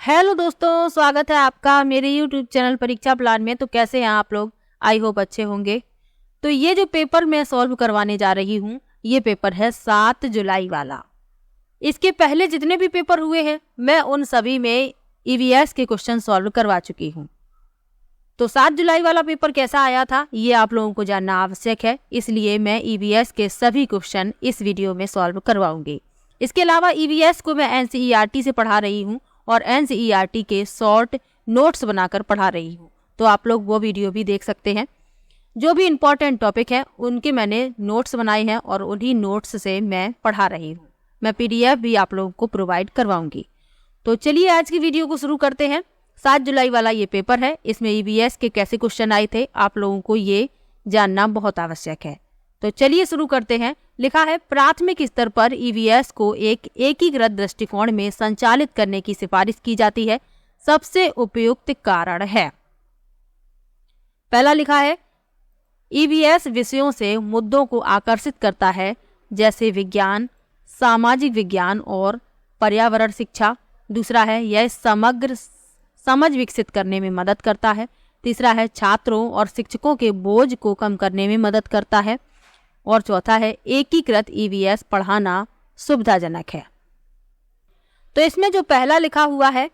Hello दोस्तों, स्वागत है आपका मेरे यूट्यूब चैनल परीक्षा प्लान में। तो कैसे हैं आप लोग? आई होप अच्छे होंगे। तो ये जो पेपर मैं सॉल्व करवाने जा रही हूँ, ये पेपर है 7 जुलाई वाला। इसके पहले जितने भी पेपर हुए हैं मैं उन सभी में ईवीएस के क्वेश्चन सॉल्व करवा चुकी हूँ। तो 7 जुलाई वाला पेपर कैसा आया था ये आप लोगों को जानना आवश्यक है, इसलिए मैं ईवीएस के सभी क्वेश्चन इस वीडियो में सॉल्व करवाऊंगी। इसके अलावा ईवीएस को मैं एनसीईआरटी से पढ़ा रही हूँ और एनसीईआरटी के शॉर्ट नोट्स बनाकर पढ़ा रही हूँ, तो आप लोग वो वीडियो भी देख सकते हैं। जो भी इम्पोर्टेंट टॉपिक है उनके मैंने नोट्स बनाए हैं और उन्हीं नोट्स से मैं पढ़ा रही हूँ। मैं पीडीएफ भी आप लोगों को प्रोवाइड करवाऊंगी। तो चलिए आज की वीडियो को शुरू करते हैं। 7 जुलाई वाला ये पेपर है, इसमें ईवीएस के कैसे क्वेश्चन आए थे आप लोगों को ये जानना बहुत आवश्यक है। तो चलिए शुरू करते हैं। लिखा है, प्राथमिक स्तर पर ईवीएस को एक एकीकृत दृष्टिकोण में संचालित करने की सिफारिश की जाती है। सबसे उपयुक्त कारण है। पहला लिखा है, ईवीएस विषयों से मुद्दों को आकर्षित करता है, जैसे विज्ञान, सामाजिक विज्ञान और पर्यावरण शिक्षा। दूसरा है, यह समग्र समझ विकसित करने में मदद करता है। तीसरा है, छात्रों और शिक्षकों के बोझ को कम करने में मदद करता है। और चौथा है, एकीकृत ईवीएस पढ़ाना सुविधाजनक है। तो इसमें जो पहला लिखा हुआ है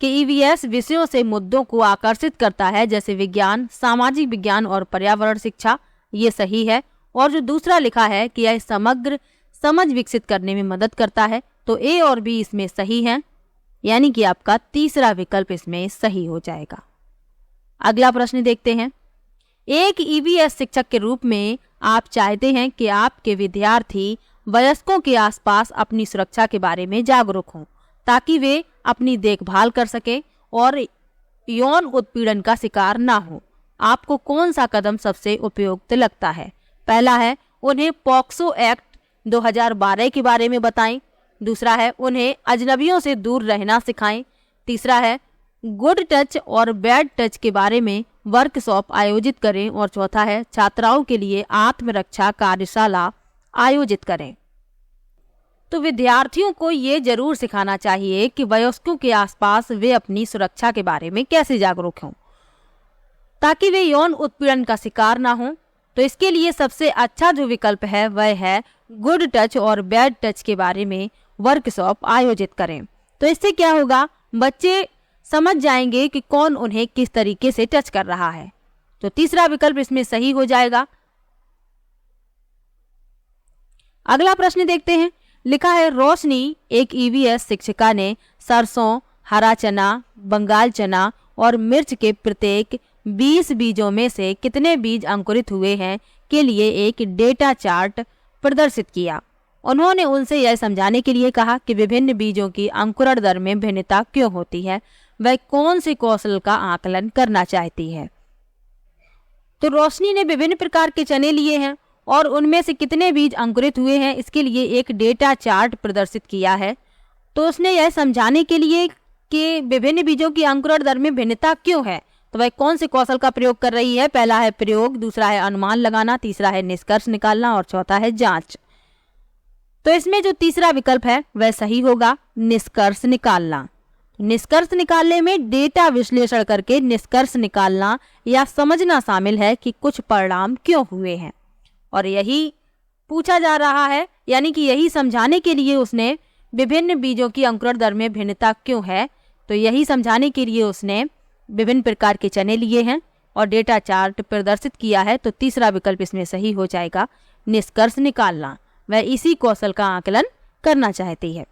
कि ईवीएस विषयों से मुद्दों को आकर्षित करता है, जैसे विज्ञान, सामाजिक विज्ञान और पर्यावरण शिक्षा, ये सही है। और जो दूसरा लिखा है कि यह समग्र समझ विकसित करने में मदद करता है, तो ए और बी इसमें सही है, यानी कि आपका तीसरा विकल्प इसमें सही हो जाएगा। अगला प्रश्न देखते हैं। एक ईवीएस शिक्षक के रूप में आप चाहते हैं कि आपके विद्यार्थी वयस्कों के आसपास अपनी सुरक्षा के बारे में जागरूक हों, ताकि वे अपनी देखभाल कर सकें और यौन उत्पीड़न का शिकार ना हो। आपको कौन सा कदम सबसे उपयुक्त लगता है? पहला है, उन्हें पॉक्सो एक्ट 2012 के बारे में बताएं। दूसरा है, उन्हें अजनबियों से दूर रहना सिखाएं। तीसरा है, गुड टच और बैड टच के बारे में वर्कशॉप आयोजित करें। और चौथा है, छात्राओं के लिए आत्मरक्षा कार्यशाला आयोजित करें। तो विद्यार्थियों को ये जरूर सिखाना चाहिए कि वयस्कों के आसपास वे अपनी सुरक्षा के बारे में कैसे जागरूक हों, ताकि वे यौन उत्पीड़न का शिकार ना हों। तो इसके लिए सबसे अच्छा जो विकल्प है वह है गुड टच और बैड टच के बारे में वर्कशॉप आयोजित करें। तो इससे क्या होगा, बच्चे समझ जाएंगे कि कौन उन्हें किस तरीके से टच कर रहा है। तो तीसरा विकल्प इसमें सही हो जाएगा। अगला प्रश्न देखते हैं। लिखा है, रोशनी एक ईवीएस शिक्षिका ने सरसों, हरा चना, बंगाल चना और मिर्च के प्रत्येक 20 बीजों में से कितने बीज अंकुरित हुए हैं के लिए एक डेटा चार्ट प्रदर्शित किया। उन्होंने उनसे यह समझाने के लिए कहा कि विभिन्न बीजों की अंकुरण दर में भिन्नता क्यों होती है। वह कौन से कौशल का आकलन करना चाहती है? तो रोशनी ने विभिन्न प्रकार के चने लिए हैं और उनमें से कितने बीज अंकुरित हुए हैं इसके लिए एक डेटा चार्ट प्रदर्शित किया है। तो उसने यह समझाने के लिए कि विभिन्न बीजों की अंकुरण दर में भिन्नता क्यों है, तो वह कौन से कौशल का प्रयोग कर रही है? पहला है प्रयोग, दूसरा है अनुमान लगाना, तीसरा है निष्कर्ष निकालना और चौथा है जांच। तो इसमें जो तीसरा विकल्प है वह सही होगा, निष्कर्ष निकालना। निष्कर्ष निकालने में डेटा विश्लेषण करके निष्कर्ष निकालना या समझना शामिल है कि कुछ परिणाम क्यों हुए हैं, और यही पूछा जा रहा है, यानी कि यही समझाने के लिए उसने विभिन्न बीजों की अंकुरण दर में भिन्नता क्यों है, तो यही समझाने के लिए उसने विभिन्न प्रकार के चने लिए हैं और डेटा चार्ट प्रदर्शित किया है। तो तीसरा विकल्प इसमें सही हो जाएगा, निष्कर्ष निकालना। वह इसी कौशल का आकलन करना चाहती है।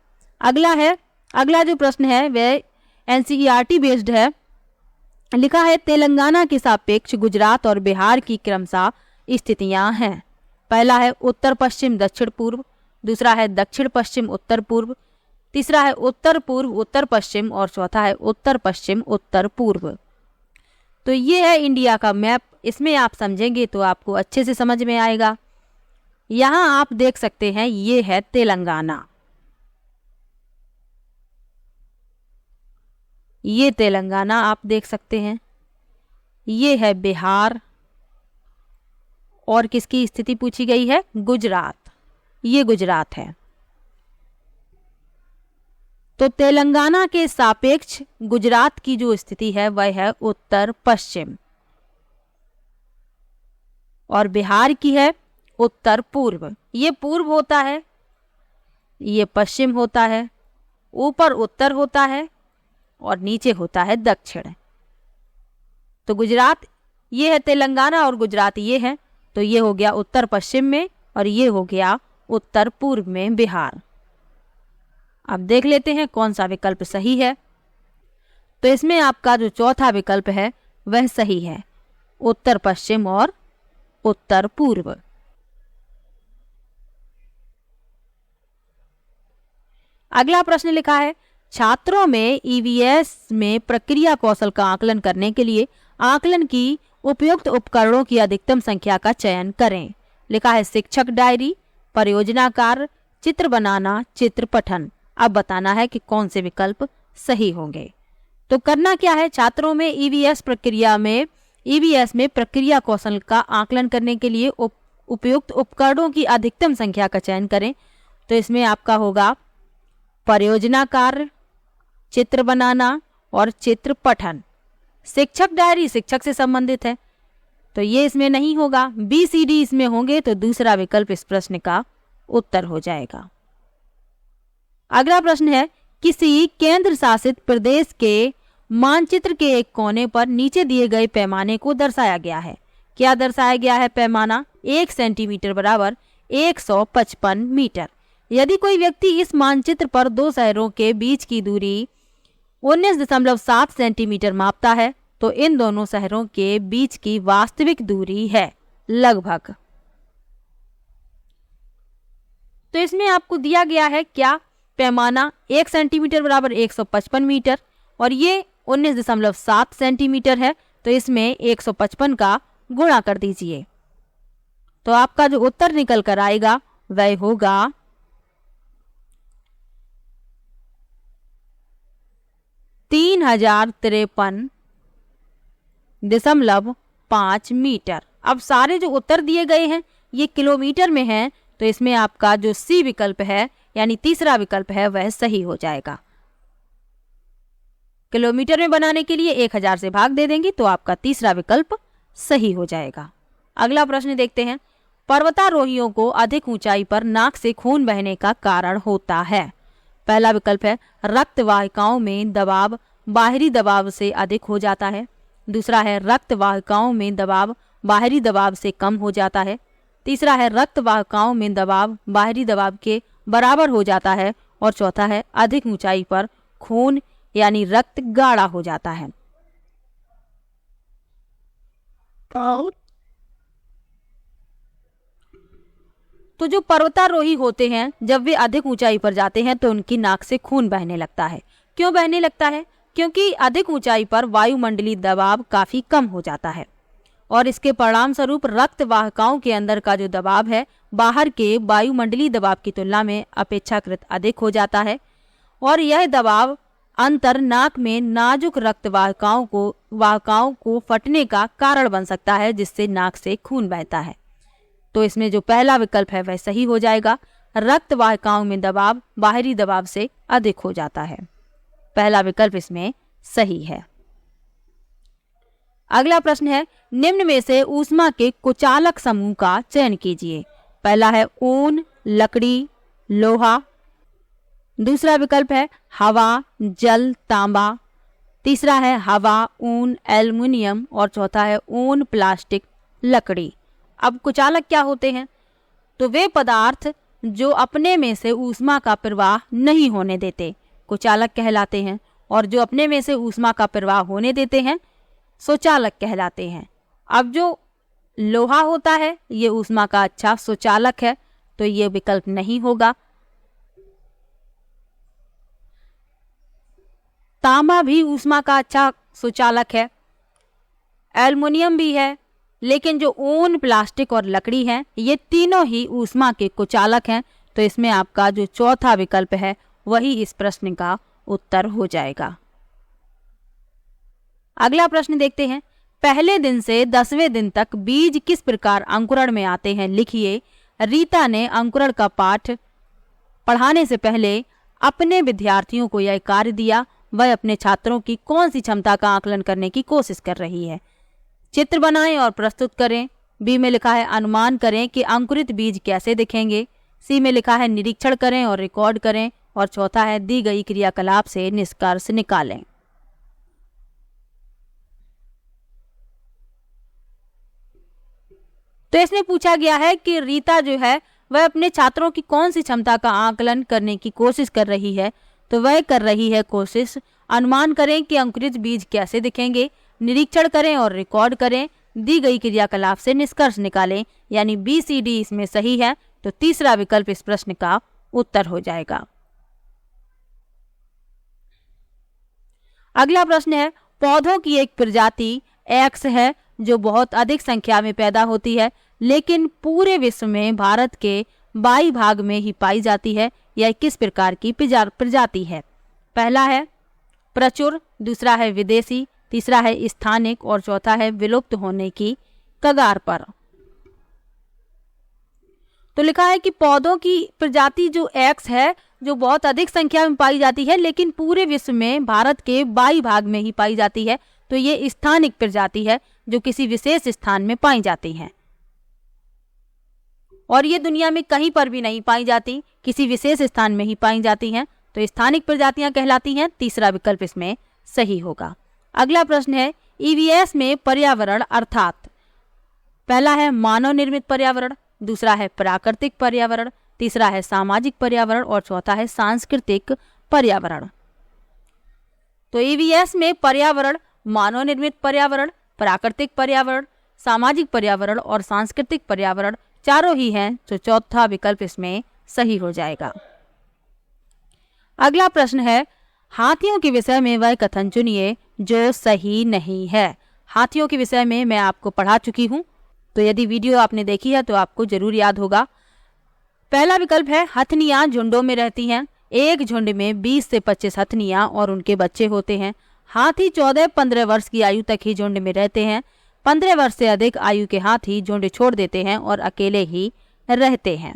अगला जो प्रश्न है वह एनसीईआरटी बेस्ड है। लिखा है, तेलंगाना के सापेक्ष गुजरात और बिहार की क्रमशः स्थितियां हैं। पहला है उत्तर पश्चिम दक्षिण पूर्व, दूसरा है दक्षिण पश्चिम उत्तर पूर्व, तीसरा है उत्तर पूर्व उत्तर पश्चिम और चौथा है उत्तर पश्चिम उत्तर पूर्व। तो ये है इंडिया का मैप। इसमें आप समझेंगे तो आपको अच्छे से समझ में आएगा। यहाँ आप देख सकते हैं, ये है तेलंगाना, ये तेलंगाना आप देख सकते हैं, ये है बिहार और किसकी स्थिति पूछी गई है? गुजरात, ये गुजरात है। तो तेलंगाना के सापेक्ष गुजरात की जो स्थिति है वह है उत्तर पश्चिम, और बिहार की है उत्तर पूर्व। ये पूर्व होता है, ये पश्चिम होता है, ऊपर उत्तर होता है और नीचे होता है दक्षिण। तो गुजरात ये है तेलंगाना और गुजरात ये है, तो ये हो गया उत्तर पश्चिम में और ये हो गया उत्तर पूर्व में बिहार। अब देख लेते हैं कौन सा विकल्प सही है। तो इसमें आपका जो चौथा विकल्प है वह सही है, उत्तर पश्चिम और उत्तर पूर्व। अगला प्रश्न लिखा है, छात्रों में ईवीएस में प्रक्रिया कौशल का आकलन करने के लिए आकलन की उपयुक्त उपकरणों की अधिकतम संख्या का चयन करें। लिखा है शिक्षक डायरी, परियोजना कार्य, चित्र बनाना, चित्र पठन। अब बताना है कि कौन से विकल्प सही होंगे। तो करना क्या है, छात्रों में ईवीएस में प्रक्रिया कौशल का आकलन करने के लिए उपयुक्त उपकरणों की अधिकतम संख्या का चयन करें। तो इसमें आपका होगा परियोजना कार्य, चित्र बनाना और चित्र पठन। शिक्षक डायरी शिक्षक से संबंधित है तो ये इसमें नहीं होगा, BCD इसमें होंगे, तो दूसरा विकल्प इस प्रश्न का उत्तर हो जाएगा। अगला प्रश्न है, किसी केंद्र शासित प्रदेश के मानचित्र के एक कोने पर नीचे दिए गए पैमाने को दर्शाया गया है। क्या दर्शाया गया है पैमाना? 1 सेंटीमीटर बराबर 155 मीटर। यदि कोई व्यक्ति इस मानचित्र पर दो शहरों के बीच की दूरी 19.7 सेंटीमीटर मापता है तो इन दोनों शहरों के बीच की वास्तविक दूरी है लगभग। तो इसमें आपको दिया गया है क्या पैमाना 1 सेंटीमीटर बराबर 155 मीटर और ये 19.7 सेंटीमीटर है, तो इसमें 155 का गुणा कर दीजिए। तो आपका जो उत्तर निकल कर आएगा वह होगा 3053.5 मीटर। अब सारे जो उत्तर दिए गए हैं ये किलोमीटर में हैं, तो इसमें आपका जो सी विकल्प है यानी तीसरा विकल्प है वह सही हो जाएगा। किलोमीटर में बनाने के लिए 1000 से भाग दे देंगे तो आपका तीसरा विकल्प सही हो जाएगा। अगला प्रश्न देखते हैं, पर्वतारोहियों को अधिक ऊंचाई पर नाक से खून बहने का कारण होता है। पहला विकल्प है रक्त वाहिकाओं में दबाव बाहरी दबाव से अधिक हो जाता है। दूसरा है रक्त वाहिकाओं में दबाव बाहरी दबाव से कम हो जाता है। तीसरा है रक्त वाहिकाओं में दबाव बाहरी दबाव के बराबर हो जाता है। और चौथा है अधिक ऊंचाई पर खून यानी रक्त गाढ़ा हो जाता है। तो जो पर्वतारोही होते हैं जब वे अधिक ऊंचाई पर जाते हैं तो उनकी नाक से खून बहने लगता है। क्यों बहने लगता है? क्योंकि अधिक ऊंचाई पर वायुमंडलीय दबाव काफी कम हो जाता है और इसके परिणाम स्वरूप रक्त वाहिकाओं के अंदर का जो दबाव है बाहर के वायुमंडलीय दबाव की तुलना में अपेक्षाकृत अधिक हो जाता है और यह दबाव अंतर नाक में नाजुक रक्त वाहिकाओं को फटने का कारण बन सकता है जिससे नाक से खून बहता है। तो इसमें जो पहला विकल्प है वह सही हो जाएगा, रक्त वाहिकाओं में दबाव बाहरी दबाव से अधिक हो जाता है। पहला विकल्प इसमें सही है। अगला प्रश्न है, निम्न में से ऊष्मा के कुचालक समूह का चयन कीजिए। पहला है ऊन, लकड़ी, लोहा। दूसरा विकल्प है हवा, जल, तांबा। तीसरा है हवा, ऊन, एल्युमिनियम और चौथा है ऊन, प्लास्टिक, लकड़ी। अब कुचालक क्या होते हैं? तो वे पदार्थ जो अपने में से ऊष्मा का प्रवाह नहीं होने देते कुचालक कहलाते हैं और जो अपने में से ऊष्मा का प्रवाह होने देते हैं सुचालक कहलाते हैं। अब जो लोहा होता है ये ऊष्मा का अच्छा सुचालक है तो ये विकल्प नहीं होगा। तांबा भी ऊष्मा का अच्छा सुचालक है, एल्युमिनियम भी है, लेकिन जो ऊन, प्लास्टिक और लकड़ी है ये तीनों ही ऊष्मा के कुचालक हैं। तो इसमें आपका जो चौथा विकल्प है वही इस प्रश्न का उत्तर हो जाएगा। अगला प्रश्न देखते हैं, पहले दिन से 10वें दिन तक बीज किस प्रकार अंकुरण में आते हैं लिखिए। रीता ने अंकुरण का पाठ पढ़ाने से पहले अपने विद्यार्थियों को यह कार्य दिया, वह अपने छात्रों की कौन सी क्षमता का आकलन करने की कोशिश कर रही है। चित्र बनाएं और प्रस्तुत करें। बी में लिखा है अनुमान करें कि अंकुरित बीज कैसे दिखेंगे। सी में लिखा है निरीक्षण करें और रिकॉर्ड करें। और चौथा है दी गई क्रियाकलाप से निष्कर्ष निकालें। तो इसमें पूछा गया है कि रीता जो है वह अपने छात्रों की कौन सी क्षमता का आकलन करने की कोशिश कर रही है। तो वह कर रही है कोशिश अनुमान करें कि अंकुरित बीज कैसे दिखेंगे, निरीक्षण करें और रिकॉर्ड करें, दी गई क्रियाकलाप से निष्कर्ष निकालें। यानी बी सी डी इसमें सही है। तो तीसरा विकल्प इस प्रश्न का उत्तर हो जाएगा। अगला प्रश्न है पौधों की एक प्रजाति एक्स है जो बहुत अधिक संख्या में पैदा होती है, लेकिन पूरे विश्व में भारत के बाई भाग में ही पाई जाती है। यह किस प्रकार की प्रजाति है। पहला है प्रचुर, दूसरा है विदेशी, तीसरा है स्थानिक और चौथा है विलुप्त होने की कगार पर। तो लिखा है कि पौधों की प्रजाति जो एक्स है जो बहुत अधिक संख्या में पाई जाती है, लेकिन पूरे विश्व में भारत के बाई भाग में ही पाई जाती है। तो ये स्थानिक प्रजाति है जो किसी विशेष स्थान में पाई जाती है और ये दुनिया में कहीं पर भी नहीं पाई जाती, किसी विशेष स्थान में ही पाई जाती हैं। तो स्थानिक प्रजातियां कहलाती हैं। तीसरा विकल्प इसमें सही होगा। अगला प्रश्न है ईवीएस में पर्यावरण अर्थात पहला है मानव निर्मित पर्यावरण, दूसरा है प्राकृतिक पर्यावरण, तीसरा है सामाजिक पर्यावरण और चौथा है सांस्कृतिक पर्यावरण। तो ईवीएस में पर्यावरण मानव निर्मित पर्यावरण, प्राकृतिक पर्यावरण, सामाजिक पर्यावरण और सांस्कृतिक पर्यावरण चारों ही हैं। तो चौथा विकल्प इसमें सही हो जाएगा। अगला प्रश्न है हाथियों के विषय में वह कथन चुनिए जो सही नहीं है। हाथियों के विषय में मैं आपको पढ़ा चुकी हूँ, तो यदि वीडियो आपने देखी है तो आपको जरूर याद होगा। पहला विकल्प है हथनियां झुंडों में रहती हैं। एक झुंड में 20 से 25 हथनियां और उनके बच्चे होते हैं। हाथी 14-15 वर्ष की आयु तक ही झुंड में रहते हैं। 15 वर्ष से अधिक आयु के हाथी झुंड छोड़ देते हैं और अकेले ही रहते हैं।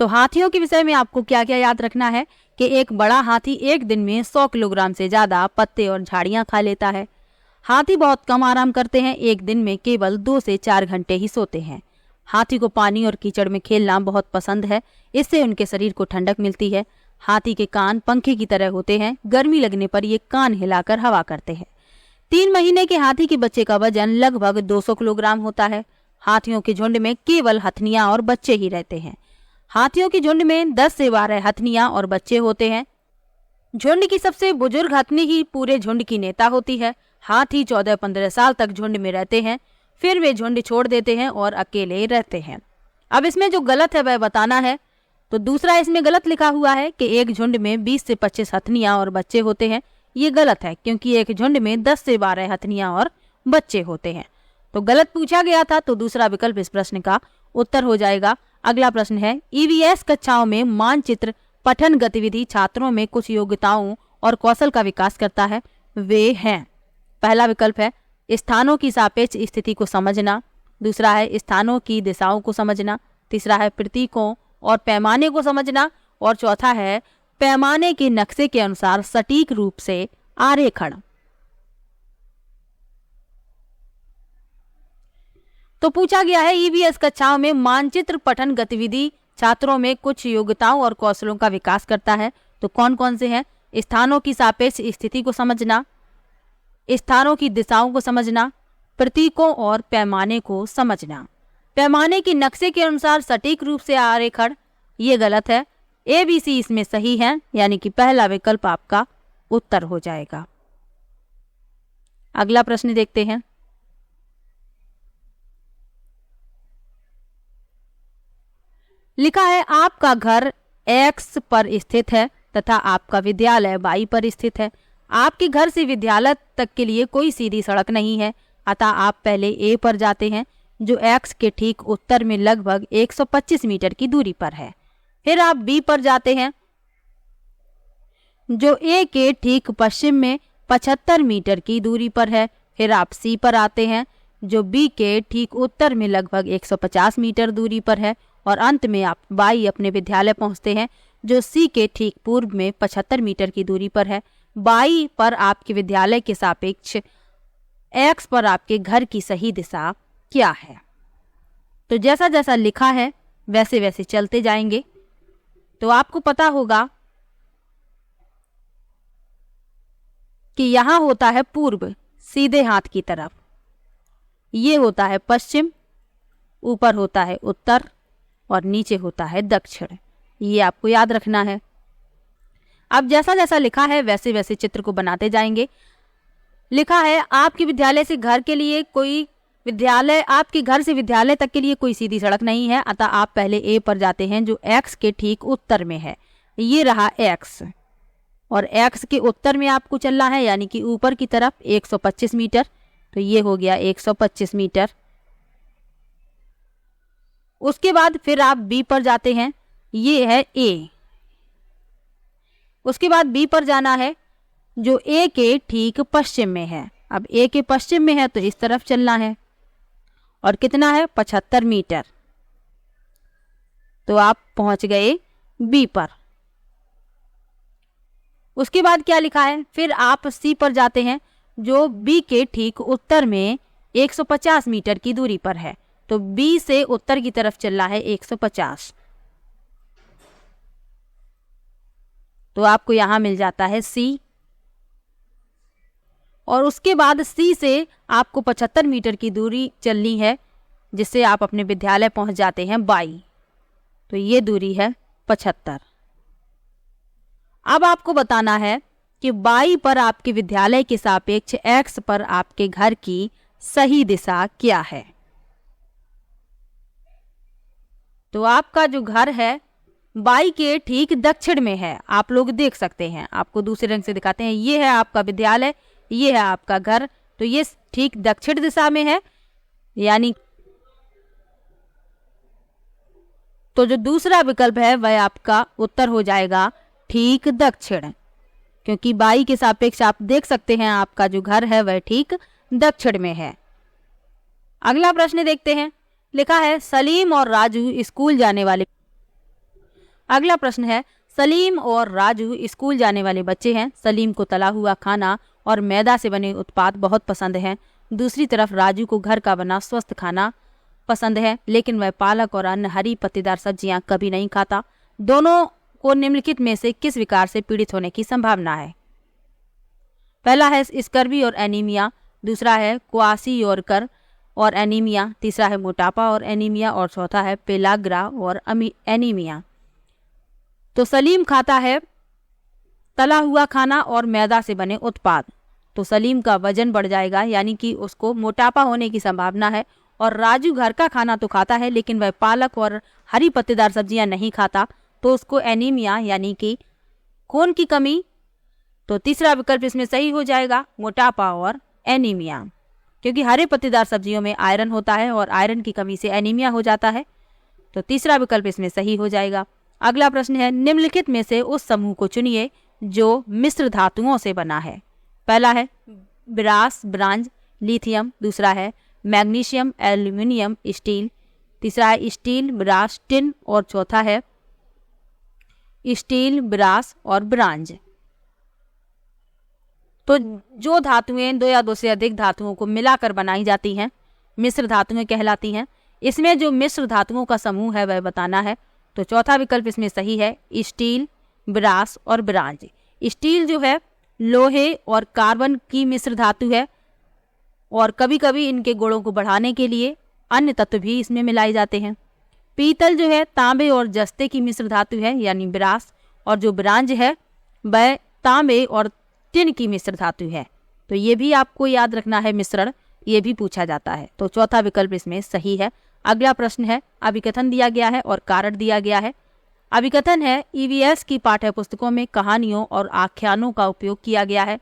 तो हाथियों के विषय में आपको क्या क्या याद रखना है कि एक बड़ा हाथी एक दिन में 100 किलोग्राम से ज्यादा पत्ते और झाड़ियां खा लेता है। हाथी बहुत कम आराम करते हैं, एक दिन में केवल 2 से 4 घंटे ही सोते हैं। हाथी को पानी और कीचड़ में खेलना बहुत पसंद है, इससे उनके शरीर को ठंडक मिलती है। हाथी के कान पंखे की तरह होते हैं, गर्मी लगने पर ये कान हिलाकर हवा करते हैं। 3 महीने के हाथी के बच्चे का वजन लगभग 200 किलोग्राम होता है। हाथियों के झुंड में केवल हथनियां और बच्चे ही रहते हैं। हाथियों के झुंड में 10 से 12 हथनियां और बच्चे होते हैं। झुंड की सबसे बुजुर्ग हथनी ही पूरे झुंड की नेता होती है। हाथी 14-15 साल तक झुंड में रहते हैं, फिर वे झुंड छोड़ देते हैं और अकेले रहते हैं। अब इसमें जो गलत है वह बताना है। तो दूसरा इसमें गलत लिखा हुआ है कि एक झुंड में 20 से 25 हथनियां और बच्चे होते हैं। ये गलत है क्योंकि एक झुंड में 10 से 12 हथनियां और बच्चे होते हैं। तो गलत पूछा गया था, तो दूसरा विकल्प इस प्रश्न का उत्तर हो जाएगा। अगला प्रश्न है ईवीएस कक्षाओं में मानचित्र पठन गतिविधि छात्रों में कुछ योग्यताओं और कौशल का विकास करता है। वे हैं, पहला विकल्प है स्थानों की सापेक्ष स्थिति को समझना, दूसरा है स्थानों की दिशाओं को समझना, तीसरा है प्रतीकों और पैमाने को समझना और चौथा है पैमाने के नक्शे के अनुसार सटीक रूप से आरेखण। तो पूछा गया है ईवीएस कक्षाओं में मानचित्र पठन गतिविधि छात्रों में कुछ योग्यताओं और कौशलों का विकास करता है। तो कौन कौन से हैं? स्थानों की सापेक्ष स्थिति को समझना, स्थानों की दिशाओं को समझना, प्रतीकों और पैमाने को समझना। पैमाने के नक्शे के अनुसार सटीक रूप से आरेखण, ये गलत है। ABC इसमें सही है, यानी कि पहला विकल्प आपका उत्तर हो जाएगा। अगला प्रश्न देखते हैं। लिखा है आपका घर X पर स्थित है तथा आपका विद्यालय Y पर स्थित है। आपके घर से विद्यालय तक के लिए कोई सीधी सड़क नहीं है, अतः आप पहले A पर जाते हैं जो X के ठीक उत्तर में लगभग 125 मीटर की दूरी पर है। फिर आप B पर जाते हैं जो A के ठीक पश्चिम में 75 मीटर की दूरी पर है। फिर आप C पर आते हैं जो बी के ठीक उत्तर में लगभग 150 मीटर दूरी पर है, और अंत में आप बाई अपने विद्यालय पहुंचते हैं जो सी के ठीक पूर्व में 75 मीटर की दूरी पर है। बाई पर आपके विद्यालय के सापेक्ष एक्स पर आपके घर की सही दिशा क्या है? तो जैसा जैसा लिखा है वैसे वैसे चलते जाएंगे। तो आपको पता होगा कि यहां होता है पूर्व सीधे हाथ की तरफ, ये होता है पश्चिम, ऊपर होता है उत्तर और नीचे होता है दक्षिण। ये आपको याद रखना है। अब जैसा जैसा लिखा है वैसे वैसे चित्र को बनाते जाएंगे। लिखा है आपके विद्यालय से घर के लिए कोई विद्यालय आपके घर से विद्यालय तक के लिए कोई सीधी सड़क नहीं है, अतः आप पहले ए पर जाते हैं जो एक्स के ठीक उत्तर में है। ये रहा एक्स, और एक्स के उत्तर में आपको चलना है यानी कि ऊपर की तरफ 125 मीटर। तो ये हो गया 125 मीटर। उसके बाद फिर आप बी पर जाते हैं, ये है ए। उसके बाद बी पर जाना है जो ए के ठीक पश्चिम में है। अब ए के पश्चिम में है तो इस तरफ चलना है, और कितना है 75 मीटर। तो आप पहुंच गए बी पर। उसके बाद क्या लिखा है, फिर आप सी पर जाते हैं जो बी के ठीक उत्तर में 150 मीटर की दूरी पर है। तो बी से उत्तर की तरफ चलना है 150। तो आपको यहां मिल जाता है सी, और उसके बाद सी से आपको 75 मीटर की दूरी चलनी है जिससे आप अपने विद्यालय पहुंच जाते हैं बाई। तो ये दूरी है 75। अब आपको बताना है कि बाई पर आपके विद्यालय के सापेक्ष एक्स पर आपके घर की सही दिशा क्या है। तो आपका जो घर है बाई के ठीक दक्षिण में है। आप लोग देख सकते हैं, आपको दूसरे रंग से दिखाते हैं। ये है आपका विद्यालय, ये है आपका घर। तो ये ठीक दक्षिण दिशा में है, यानी तो जो दूसरा विकल्प है वह आपका उत्तर हो जाएगा ठीक दक्षिण, क्योंकि बाई के सापेक्ष आप देख सकते हैं आपका जो घर है वह ठीक दक्षिण में है। अगला प्रश्न देखते हैं। लिखा है सलीम और राजू स्कूल जाने वाले। अगला प्रश्न है सलीम और राजू स्कूल जाने वाले बच्चे हैं। सलीम को तला हुआ खाना और मैदा से बने उत्पाद बहुत पसंद हैं। दूसरी तरफ राजू को घर का बना स्वस्थ खाना पसंद है, लेकिन वह पालक और अन्य हरी पत्तेदार सब्जियां कभी नहीं खाता। दोनों को निम्नलिखित में से किस विकार से पीड़ित होने की संभावना है? पहला है स्कर्वी और एनीमिया, दूसरा है क्वासियोरकर और एनीमिया, तीसरा है मोटापा और एनीमिया, और चौथा है पेलाग्रा और एनीमिया। तो सलीम खाता है तला हुआ खाना और मैदा से बने उत्पाद, तो सलीम का वजन बढ़ जाएगा, यानी कि उसको मोटापा होने की संभावना है। और राजू घर का खाना तो खाता है लेकिन वह पालक और हरी पत्तेदार सब्जियां नहीं खाता, तो उसको एनीमिया यानी कि खून की कमी। तो तीसरा विकल्प इसमें सही हो जाएगा, मोटापा और एनीमिया, क्योंकि हरे पत्तेदार सब्जियों में आयरन होता है और आयरन की कमी से एनीमिया हो जाता है। तो तीसरा विकल्प इसमें सही हो जाएगा। अगला प्रश्न है निम्नलिखित में से उस समूह को चुनिए जो मिश्र धातुओं से बना है। पहला है ब्रास, ब्रांज, लिथियम, दूसरा है मैग्नीशियम, एल्यूमिनियम, स्टील, तीसरा है स्टील, ब्रास, टिन, और चौथा है स्टील, ब्रास और ब्रांज। तो जो धातुएं दो या दो से अधिक धातुओं को मिलाकर बनाई जाती हैं मिश्र धातुएं कहलाती हैं। इसमें जो मिश्र धातुओं का समूह है वह बताना है। तो चौथा विकल्प इसमें सही है, स्टील, ब्रास और ब्रांज। स्टील जो है लोहे और कार्बन की मिश्र धातु है, और कभी कभी इनके गुणों को बढ़ाने के लिए अन्य तत्व भी इसमें मिलाए जाते हैं। पीतल जो है तांबे और जस्ते की मिश्र धातु है यानी ब्रास, और जो ब्रांज है वह तांबे और टिन की मिश्र धातु है। तो ये भी आपको याद रखना है, मिश्रण ये भी पूछा जाता है। तो चौथा विकल्प इसमें सही है। अगला प्रश्न है अभिकथन दिया गया है और कारण दिया गया है। अभिकथन है ईवीएस की पाठ्य पुस्तकों में कहानियों और आख्यानों का उपयोग किया गया है।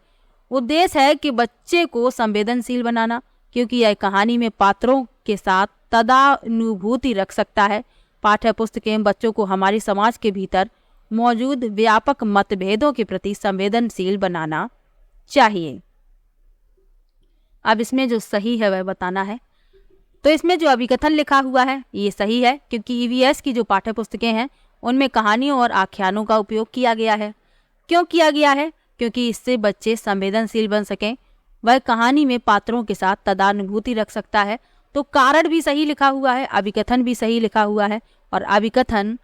उद्देश्य है कि बच्चे को संवेदनशील बनाना, क्योंकि यह कहानी में पात्रों के साथ तदानुभूति रख सकता है। पाठ्य पुस्तकें बच्चों को हमारे समाज के भीतर मौजूद व्यापक मतभेदों के प्रति संवेदनशील बनाना चाहिए। अब इसमें जो सही है वह बताना है। तो इसमें जो अभिकथन लिखा हुआ है ये सही है, क्योंकि ईवीएस की जो पाठ्य पुस्तकें हैं उनमें कहानियों और आख्यानों का उपयोग किया गया है। क्यों किया गया है? क्योंकि इससे बच्चे संवेदनशील बन सकें, वह कहानी में पात्रों के साथ तदानुभूति रख सकता है। तो कारण भी सही लिखा हुआ है, अभिकथन भी सही लिखा हुआ है, और अभिकथन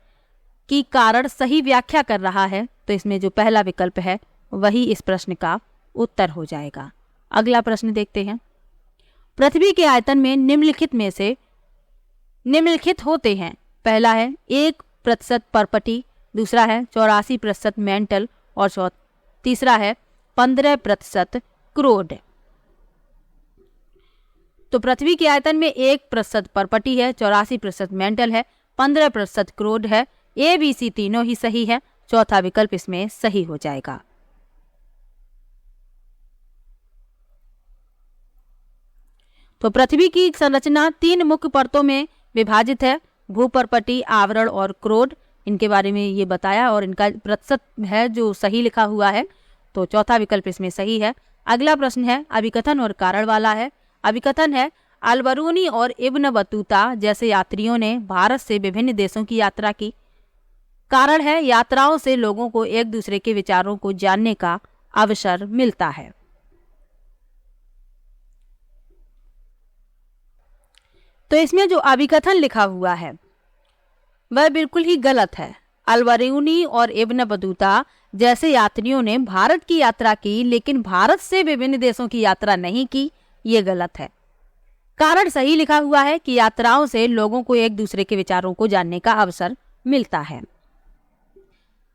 की कारण सही व्याख्या कर रहा है। तो इसमें जो पहला विकल्प है वही इस प्रश्न का उत्तर हो जाएगा। अगला प्रश्न देखते हैं। पृथ्वी के आयतन में निम्नलिखित होते हैं। पहला है 1% परपटी, दूसरा है 84% मेंटल, और तीसरा है 15% क्रोड। तो पृथ्वी के आयतन में 1% परपटी है, 84% मेंटल है, 15% क्रोड है। ए बी सी तीनों ही सही है, चौथा विकल्प इसमें सही हो जाएगा। तो पृथ्वी की संरचना 3 मुख्य परतों में विभाजित है, भूपर्पटी, आवरण और क्रोड। इनके बारे में ये बताया और इनका प्रतिशत है जो सही लिखा हुआ है, तो चौथा विकल्प इसमें सही है। अगला प्रश्न है अभिकथन और कारण वाला है। अभिकथन है अल-बरूनी और इब्न बतूता जैसे यात्रियों ने भारत से विभिन्न देशों की यात्रा की। कारण है यात्राओं से लोगों को एक दूसरे के विचारों को जानने का अवसर मिलता है। तो इसमें जो अभिकथन लिखा हुआ है वह बिल्कुल ही गलत है। अल-बरूनी और इब्न बतूता जैसे यात्रियों ने भारत की यात्रा की, लेकिन भारत से विभिन्न देशों की यात्रा नहीं की, ये गलत है। कारण सही लिखा हुआ है कि यात्राओं से लोगों को एक दूसरे के विचारों को जानने का अवसर मिलता है।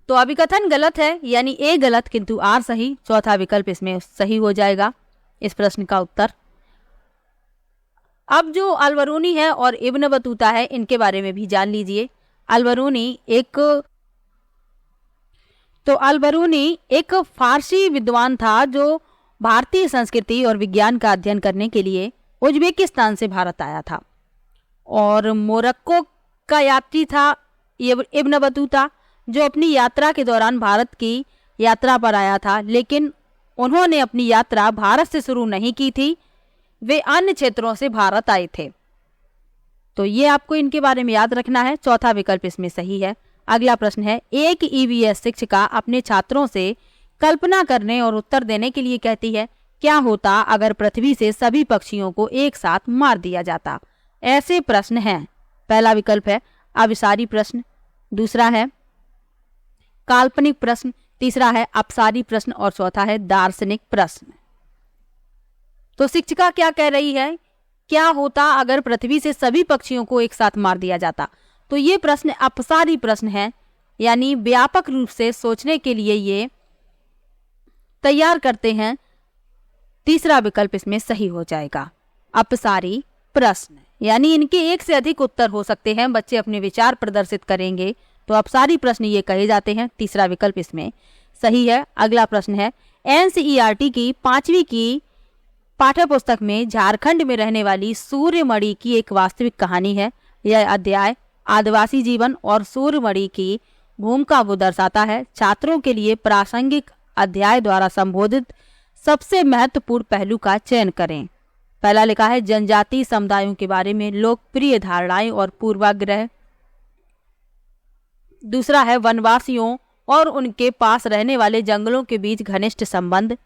तो अभिकथन गलत है, यानी ए गलत किंतु आर सही, चौथा विकल्प इसमें सही हो जाएगा इस प्रश्न का उत्तर। अब जो अल-बरूनी है और इब्न बतूता है इनके बारे में भी जान लीजिए। अल-बरूनी एक फारसी विद्वान था जो भारतीय संस्कृति और विज्ञान का अध्ययन करने के लिए उज्बेकिस्तान से भारत आया था। और मोरक्को का यात्री था इब्न बतूता, जो अपनी यात्रा के दौरान भारत की यात्रा पर आया था, लेकिन उन्होंने अपनी यात्रा भारत से शुरू नहीं की थी, वे अन्य क्षेत्रों से भारत आए थे। तो ये आपको इनके बारे में याद रखना है, चौथा विकल्प इसमें सही है। अगला प्रश्न है एक ईवीएस शिक्षिका अपने छात्रों से कल्पना करने और उत्तर देने के लिए कहती है, क्या होता अगर पृथ्वी से सभी पक्षियों को एक साथ मार दिया जाता? ऐसे प्रश्न हैं। पहला विकल्प है अभिसारी प्रश्न, दूसरा है काल्पनिक प्रश्न, तीसरा है अपसारी प्रश्न और चौथा है दार्शनिक प्रश्न। तो शिक्षिका क्या कह रही है, क्या होता अगर पृथ्वी से सभी पक्षियों को एक साथ मार दिया जाता? तो ये प्रश्न अपसारी प्रश्न है, यानी व्यापक रूप से सोचने के लिए ये तैयार करते हैं। तीसरा विकल्प इसमें सही हो जाएगा, अपसारी प्रश्न, यानी इनके एक से अधिक उत्तर हो सकते हैं, बच्चे अपने विचार प्रदर्शित करेंगे, तो अपसारी प्रश्न ये कहे जाते हैं। तीसरा विकल्प इसमें सही है। अगला प्रश्न है एनसीईआरटी की 5वीं की पाठ्य पुस्तक में झारखंड में रहने वाली सूर्यमणि की एक वास्तविक कहानी है। यह अध्याय आदिवासी जीवन और सूर्यमणि की भूमिका को दर्शाता है। छात्रों के लिए प्रासंगिक अध्याय द्वारा संबोधित सबसे महत्वपूर्ण पहलू का चयन करें। पहला लिखा है जनजातीय समुदायों के बारे में लोकप्रिय धारणाएं और पूर्वाग्रह, दूसरा है वनवासियों और उनके पास रहने वाले जंगलों के बीच घनिष्ठ संबंध,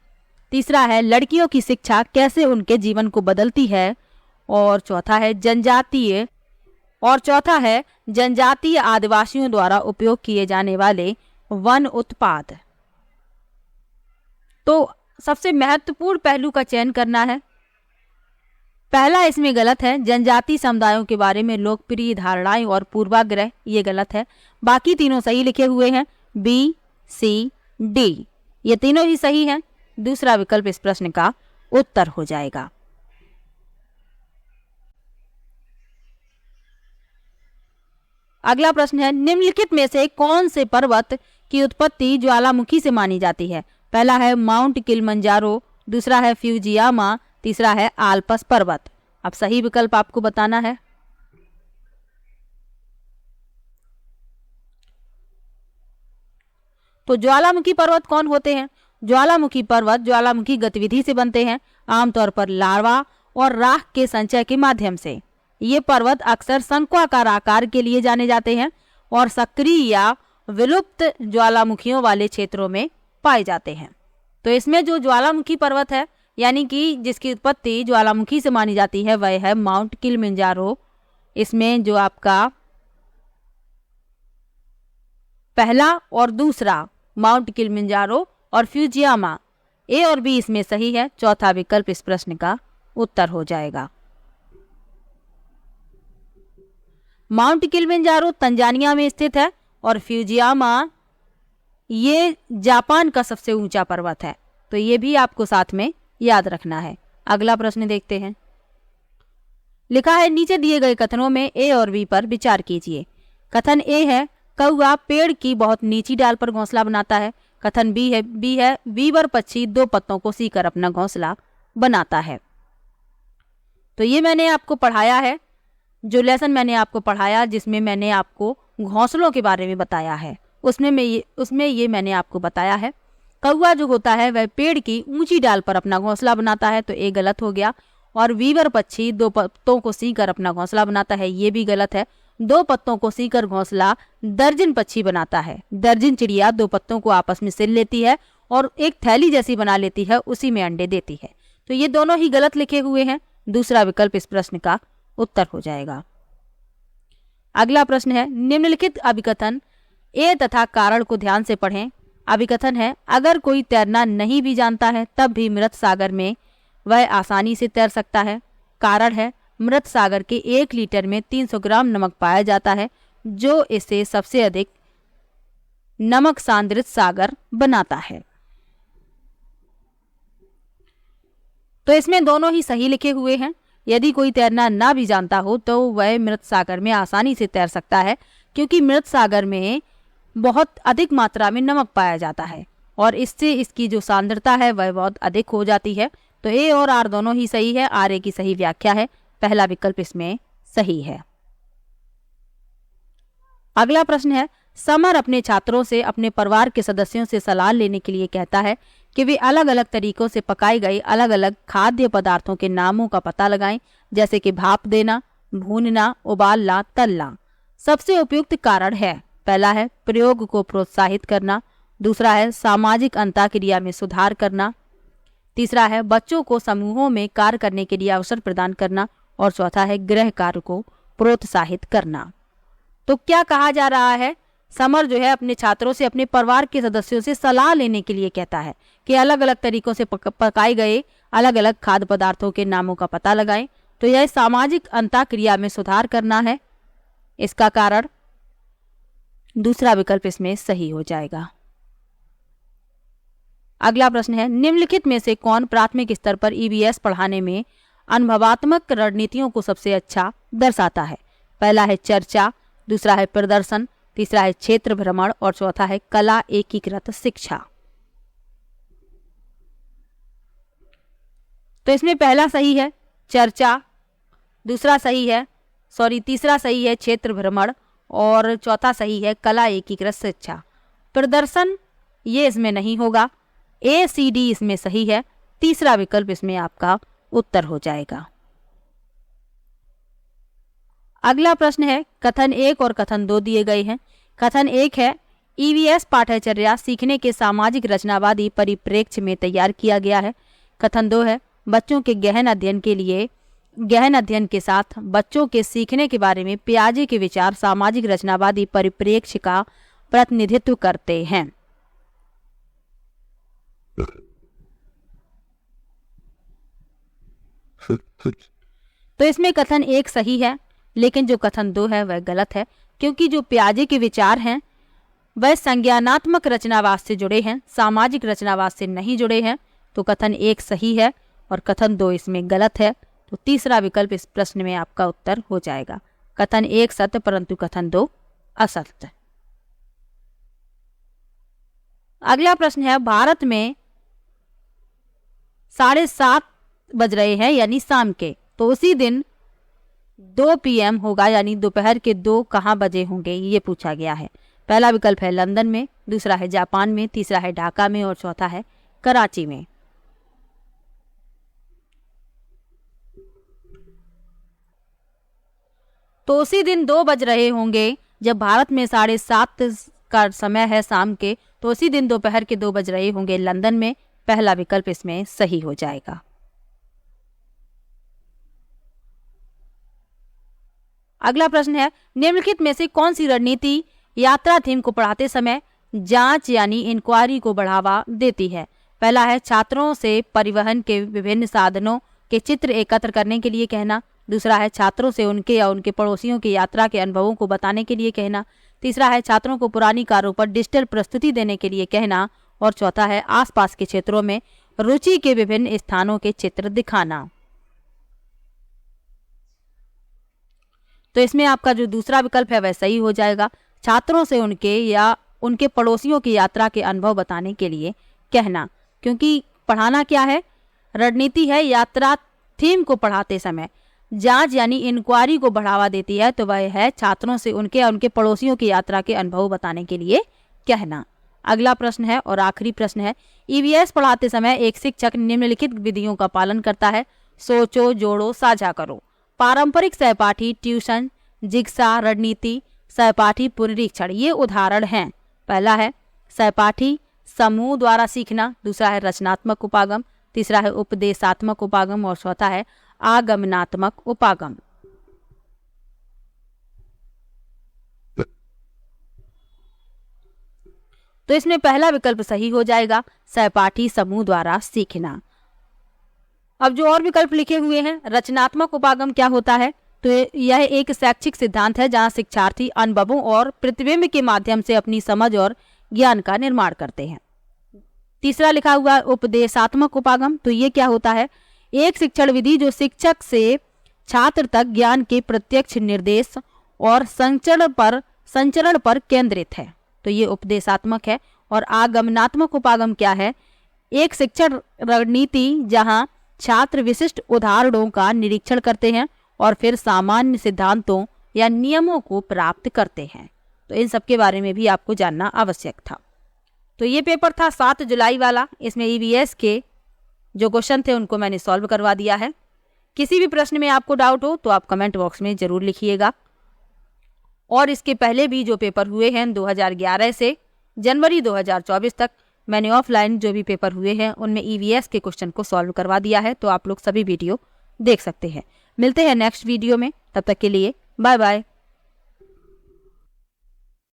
तीसरा है लड़कियों की शिक्षा कैसे उनके जीवन को बदलती है, और चौथा है जनजातीय आदिवासियों द्वारा उपयोग किए जाने वाले वन उत्पाद। तो सबसे महत्वपूर्ण पहलू का चयन करना है। पहला इसमें गलत है, जनजातीय समुदायों के बारे में लोकप्रिय धारणाएं और पूर्वाग्रह, ये गलत है। बाकी तीनों सही लिखे हुए हैं, बी सी डी, ये तीनों ही सही हैं। दूसरा विकल्प इस प्रश्न का उत्तर हो जाएगा। अगला प्रश्न है निम्नलिखित में से कौन से पर्वत की उत्पत्ति ज्वालामुखी से मानी जाती है? पहला है माउंट किलिमंजारो, दूसरा है फ्यूजियामा, तीसरा है आल्पस पर्वत। अब सही विकल्प आपको बताना है। तो ज्वालामुखी पर्वत कौन होते हैं? ज्वालामुखी पर्वत ज्वालामुखी गतिविधि से बनते हैं, आमतौर पर लार्वा और राख के संचय के माध्यम से। ये पर्वत अक्सर शंक्वाकार आकार के लिए जाने जाते हैं और सक्रिय या विलुप्त ज्वालामुखियों वाले क्षेत्रों में पाए जाते हैं। तो इसमें जो ज्वालामुखी पर्वत है यानी कि जिसकी उत्पत्ति ज्वालामुखी से मानी जाती है वह है माउंट किलिमंजारो। इसमें जो आपका पहला और दूसरा माउंट किलिमंजारो और फ्यूजियामा, ए और बी इसमें सही है। चौथा विकल्प इस प्रश्न का उत्तर हो जाएगा। माउंट किलिमंजारो तंजानिया में स्थित है और फ्यूजियामा ये जापान का सबसे ऊंचा पर्वत है। तो ये भी आपको साथ में याद रखना है। अगला प्रश्न देखते हैं। लिखा है नीचे दिए गए कथनों में ए और बी पर विचार कीजिए। कथन ए है कौवा पेड़ की बहुत नीची डाल पर घोंसला बनाता है। कथन बी है वीवर पक्षी 2 पत्तों को सीकर अपना घोंसला बनाता है। तो ये मैंने आपको पढ़ाया है, जो लेसन मैंने आपको पढ़ाया जिसमें मैंने आपको घोंसलों के बारे में बताया है, उसमें ये मैंने आपको बताया है कौवा जो होता है वह पेड़ की ऊंची डाल पर अपना घोंसला बनाता है, तो ये गलत हो गया। और वीवर पक्षी 2 पत्तों को सीकर अपना घोंसला बनाता है, ये भी गलत है। 2 पत्तों को सीकर घोंसला दर्जन पक्षी बनाता है। दर्जन चिड़िया 2 पत्तों को आपस में सिल लेती है और एक थैली जैसी बना लेती है, उसी में अंडे देती है। तो ये दोनों ही गलत लिखे हुए हैं। दूसरा विकल्प इस प्रश्न का उत्तर हो जाएगा। अगला प्रश्न है निम्नलिखित अभिकथन ए तथा कारण को ध्यान से पढ़ें। अभिकथन है अगर कोई तैरना नहीं भी जानता है तब भी मृत सागर में वह आसानी से तैर सकता है। कारण है मृत सागर के 1 लीटर में 300 ग्राम नमक पाया जाता है, जो इसे सबसे अधिक नमक सांद्रित सागर बनाता है। तो इसमें दोनों ही सही लिखे हुए हैं। यदि कोई तैरना ना भी जानता हो तो वह मृत सागर में आसानी से तैर सकता है, क्योंकि मृत सागर में बहुत अधिक मात्रा में नमक पाया जाता है और इससे इसकी जो सांद्रता है वह बहुत अधिक हो जाती है। तो ए और आर दोनों ही सही है। आर ए की सही व्याख्या है, पहला विकल्प इसमें सही है। अगला प्रश्न है समर अपने छात्रों से अपने परिवार के सदस्यों से सलाह लेने के लिए कहता है कि वे अलग अलग तरीकों से पकाई गई अलग अलग खाद्य पदार्थों के नामों का पता लगाएं, जैसे कि भाप देना, भूनना, उबालना, तलना। सबसे उपयुक्त कारण है पहला है प्रयोग को प्रोत्साहित करना, दूसरा है सामाजिक अंतःक्रिया में सुधार करना, तीसरा है बच्चों को समूहों में कार्य करने के लिए अवसर प्रदान करना और चौथा है गृह कार्य को प्रोत्साहित करना। तो क्या कहा जा रहा है, समर जो है अपने छात्रों से अपने परिवार के सदस्यों से सलाह लेने के लिए कहता है कि अलग अलग तरीकों से पकाए गए अलग अलग खाद्य पदार्थों के नामों का पता लगाएं। तो यह सामाजिक अंतःक्रिया में सुधार करना है। इसका कारण दूसरा विकल्प इसमें सही हो जाएगा। अगला प्रश्न है निम्नलिखित में से कौन प्राथमिक स्तर पर ईवीएस पढ़ाने में अनुभवात्मक रणनीतियों को सबसे अच्छा दर्शाता है। पहला है चर्चा, दूसरा है प्रदर्शन, तीसरा है क्षेत्र भ्रमण और चौथा है कला एकीकृत शिक्षा। तो इसमें पहला सही है चर्चा, तीसरा सही है क्षेत्र भ्रमण और चौथा सही है कला एकीकृत शिक्षा। प्रदर्शन ये इसमें नहीं होगा, ए सी डी इसमें सही है। तीसरा विकल्प इसमें आपका उत्तर हो जाएगा। अगला प्रश्न है कथन 1 और कथन 2 दिए गए हैं। कथन 1 है ईवीएस पाठ्यचर्या सीखने के सामाजिक रचनावादी परिप्रेक्ष्य में तैयार किया गया है। कथन 2 है बच्चों के गहन अध्ययन के साथ बच्चों के सीखने के बारे में पियाजे के विचार सामाजिक रचनावादी परिप्रेक्ष्य का प्रतिनिधित्व करते हैं। तो इसमें कथन 1 सही है, लेकिन जो कथन 2 है वह गलत है, क्योंकि जो पियाजे के विचार हैं वह संज्ञानात्मक रचनावाद से जुड़े हैं, सामाजिक रचनावाद से नहीं जुड़े हैं। तो कथन 1 सही है और कथन 2 इसमें गलत है। तो तीसरा विकल्प इस प्रश्न में आपका उत्तर हो जाएगा। कथन 1 सत्य परंतु कथन 2 असत्य। अगला प्रश्न है भारत में 7:30 बज रहे हैं यानी शाम के, तो उसी दिन 2 PM होगा यानी दोपहर के 2 कहाँ बजे होंगे, ये पूछा गया है। पहला विकल्प है लंदन में, दूसरा है जापान में, तीसरा है ढाका में और चौथा है कराची में। तो उसी दिन 2 बज रहे होंगे जब भारत में 7:30 का समय है शाम के, तो उसी दिन दोपहर के 2 बज रहे होंगे लंदन में। पहला विकल्प इसमें सही हो जाएगा। अगला प्रश्न है, निम्नलिखित में से कौन सी रणनीति यात्रा थीम को पढ़ाते समय जांच यानी इंक्वायरी को बढ़ावा देती है? पहला है छात्रों से परिवहन के विभिन्न साधनों के चित्र एकत्र करने के लिए कहना। दूसरा है छात्रों से उनके या उनके पड़ोसियों की यात्रा के अनुभवों को बताने के लिए कहना। तीसरा है छात्रों को पुरानी कारों पर डिजिटल प्रस्तुति देने के लिए कहना। और चौथा है आसपास के क्षेत्रों में रुचि के विभिन्न स्थानों के चित्र दिखाना। तो इसमें आपका जो दूसरा विकल्प है वह सही हो जाएगा। छात्रों से उनके या उनके पड़ोसियों की यात्रा के अनुभव बताने के लिए कहना, क्योंकि पढ़ाना क्या है, रणनीति है यात्रा थीम को पढ़ाते समय जांच यानी इंक्वायरी को बढ़ावा देती है, तो वह है छात्रों से उनके या उनके पड़ोसियों की यात्रा के अनुभव बताने के लिए कहना। अगला प्रश्न है और आखिरी प्रश्न है, ईवीएस पढ़ाते समय एक शिक्षक निम्नलिखित विधियों का पालन करता है। सोचो, जोड़ो, साझा करो। पारंपरिक सहपाठी ट्यूशन, जिग्सा, रणनीति, सहपाठी पुनरीक्षण। ये उदाहरण हैं। पहला है सहपाठी समूह द्वारा सीखना। दूसरा है रचनात्मक उपागम। तीसरा है उपदेशात्मक उपागम और चौथा है आगमनात्मक उपागम। तो इसमें पहला विकल्प सही हो जाएगा, सहपाठी समूह द्वारा सीखना। अब जो और विकल्प लिखे हुए हैं, रचनात्मक उपागम क्या होता है? तो यह एक शैक्षिक सिद्धांत है जहां शिक्षार्थी अनुभवों और प्रतिबिंब के माध्यम से अपनी समझ और ज्ञान का निर्माण करते हैं। तीसरा लिखा हुआ उपदेशात्मक उपागम, तो ये क्या होता है? एक शिक्षण विधि जो शिक्षक से छात्र तक ज्ञान के प्रत्यक्ष निर्देश और संचरण पर केंद्रित है, तो ये उपदेशात्मक है। और आगमनात्मक उपागम क्या है? एक शिक्षण रणनीति जहां छात्र विशिष्ट उदाहरणों का निरीक्षण करते हैं और फिर सामान्य सिद्धांतों या नियमों को प्राप्त करते हैं। तो इन सब के बारे में भी आपको जानना आवश्यक था। तो ये पेपर था 7 जुलाई वाला। इसमें ईवीएस के जो क्वेश्चन थे उनको मैंने सॉल्व करवा दिया है। किसी भी प्रश्न में आपको डाउट हो तो आप कमेंट बॉक्स में जरूर लिखिएगा। और इसके पहले भी जो पेपर हुए हैं 2011 से जनवरी 2024 तक मैंने ऑफलाइन जो भी पेपर हुए हैं उनमें ईवीएस के क्वेश्चन को सॉल्व करवा दिया है, तो आप लोग सभी वीडियो देख सकते हैं। मिलते हैं नेक्स्ट वीडियो में, तब तक के लिए बाय बाय।